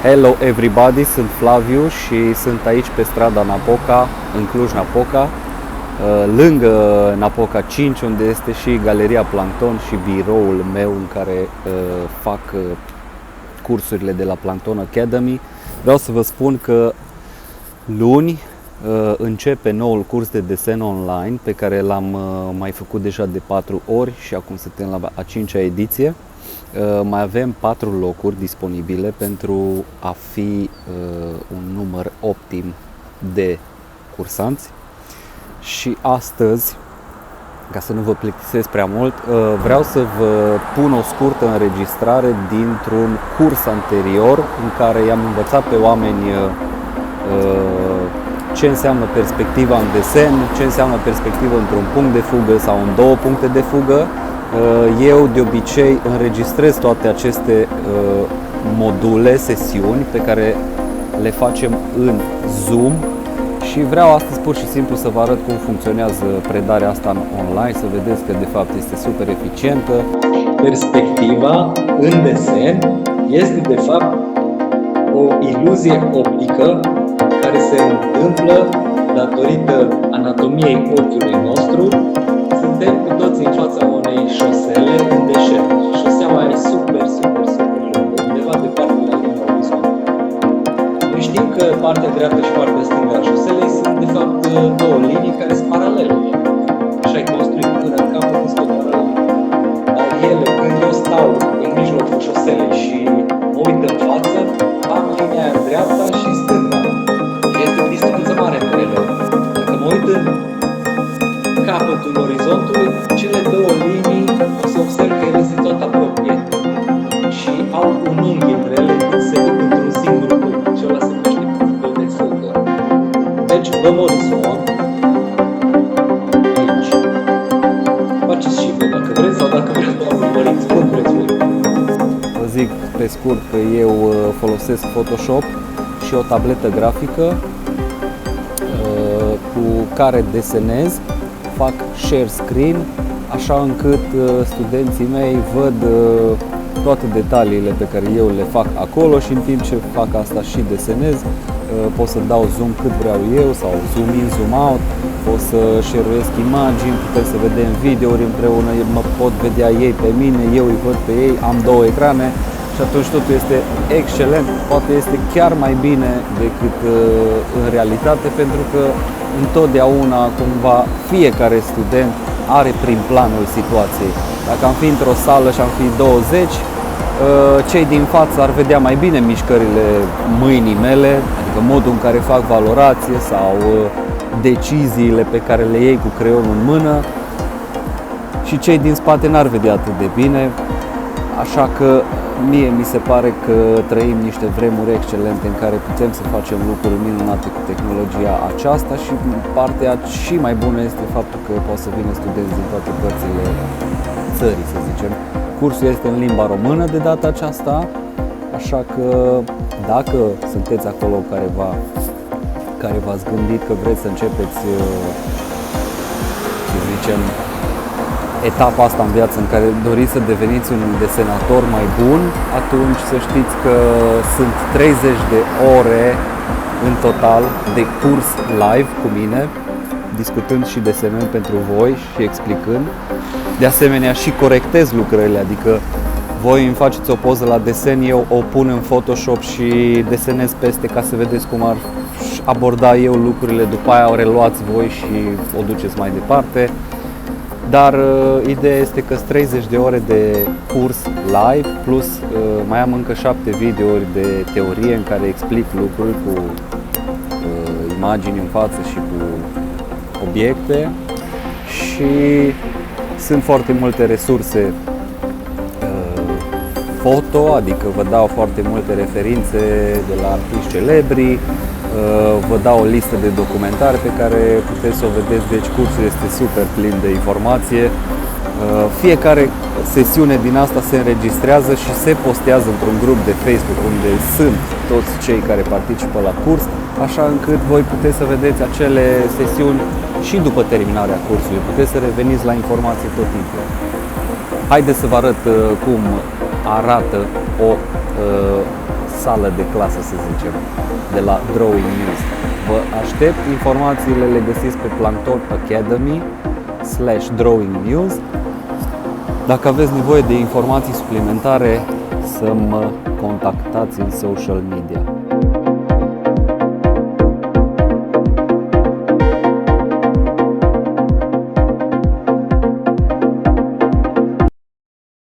Hello everybody, sunt Flaviu și sunt aici pe strada Napoca, în Cluj-Napoca, lângă Napoca 5, unde este și Galeria Plankton și biroul meu în care fac cursurile de la Plankton Academy. Vreau să vă spun că luni începe noul curs de desen online pe care l-am mai făcut deja de 4 ori și acum suntem la a 5-a ediție. Mai avem 4 locuri disponibile pentru a fi un număr optim de cursanți și astăzi, ca să nu vă plictisesc prea mult, vreau să vă pun o scurtă înregistrare dintr-un curs anterior în care i-am învățat pe oameni ce înseamnă perspectiva în desen, ce înseamnă perspectivă într-un punct de fugă sau în 2 puncte de fugă. Eu de obicei înregistrez toate aceste module, sesiuni pe care le facem în Zoom și vreau astăzi pur și simplu să vă arăt cum funcționează predarea asta online, să vedeți că de fapt este super eficientă. Perspectiva în desen este de fapt o iluzie optică care se întâmplă datorită anatomiei ochiului nostru. Suntem cu toții în fața unei șosele în deșert. Șoseaua e super lungă, undeva departe la linia orizontului. Noi știm că partea dreaptă și partea stângă a șoselei sunt de fapt 2 linii care sunt paralele. Așa e construit până în capăt, sunt tot paralele. Dar ele, când eu stau în mijlocul șoselei și mă uit în față, am linia dreapta și stânga. Și este o distanță mare între ele. Dacă mă uit în capătul orizontului, cele 2 linii o să observ că ele se tot apropie și au un unghi între ele când se duc într-un singur punct și ăla se numește punctul de fugă. Deci dăm orizont aici. Faceți și voi dacă vreți sau dacă vreți doar urmăriți cum vreți voi. Vă zic pe scurt că eu folosesc Photoshop și o tabletă grafică cu care desenez, fac share screen, așa încât studenții mei văd toate detaliile pe care eu le fac acolo și în timp ce fac asta și desenez, pot să dau zoom cât vreau eu sau zoom in, zoom out, pot să share-uiesc imagini, putem să vedem videouri împreună, mă pot vedea ei pe mine, eu îi văd pe ei, am 2 ecrane și atunci totul este excelent, poate este chiar mai bine decât în realitate, pentru că întotdeauna cumva fiecare student are prin planul situației. Dacă am fi într-o sală și am fi 20, cei din față ar vedea mai bine mișcările mâinii mele, adică modul în care fac valorație sau deciziile pe care le iei cu creionul în mână, și cei din spate n-ar vedea atât de bine, așa că mie mi se pare că trăim niște vremuri excelente în care putem să facem lucruri minunate cu tehnologia aceasta și partea și mai bună este faptul că poate să vină studenți din toate părțile țării, să zicem. Cursul este în limba română de data aceasta, așa că dacă sunteți acolo care v-ați gândit că vreți să începeți, să zicem, etapa asta în viață în care doriți să deveniți un desenator mai bun, atunci să știți că sunt 30 de ore în total de curs live cu mine, discutând și desenând pentru voi și explicând. De asemenea și corectez lucrările, adică voi îmi faceți o poză la desen, eu o pun în Photoshop și desenez peste ca să vedeți cum ar aborda eu lucrurile, după aia o reluați voi și o duceți mai departe. Dar ideea este că sunt 30 de ore de curs live, plus mai am încă 7 videouri de teorie în care explic lucruri cu imagini în față și cu obiecte, și sunt foarte multe resurse foto, adică vă dau foarte multe referințe de la artiști celebri, vă dau o listă de documentare pe care puteți să o vedeți, deci cursul este super plin de informație. Fiecare sesiune din asta se înregistrează și se postează într-un grup de Facebook unde sunt toți cei care participă la curs, așa încât voi puteți să vedeți acele sesiuni și după terminarea cursului, puteți să reveniți la informații tot timpul. Haideți să vă arăt cum arată o sală de clasă, să zicem, de la Drawing News. Vă aștept, informațiile le găsiți pe Plankton Academy/Drawing News. Dacă aveți nevoie de informații suplimentare, să mă contactați în social media.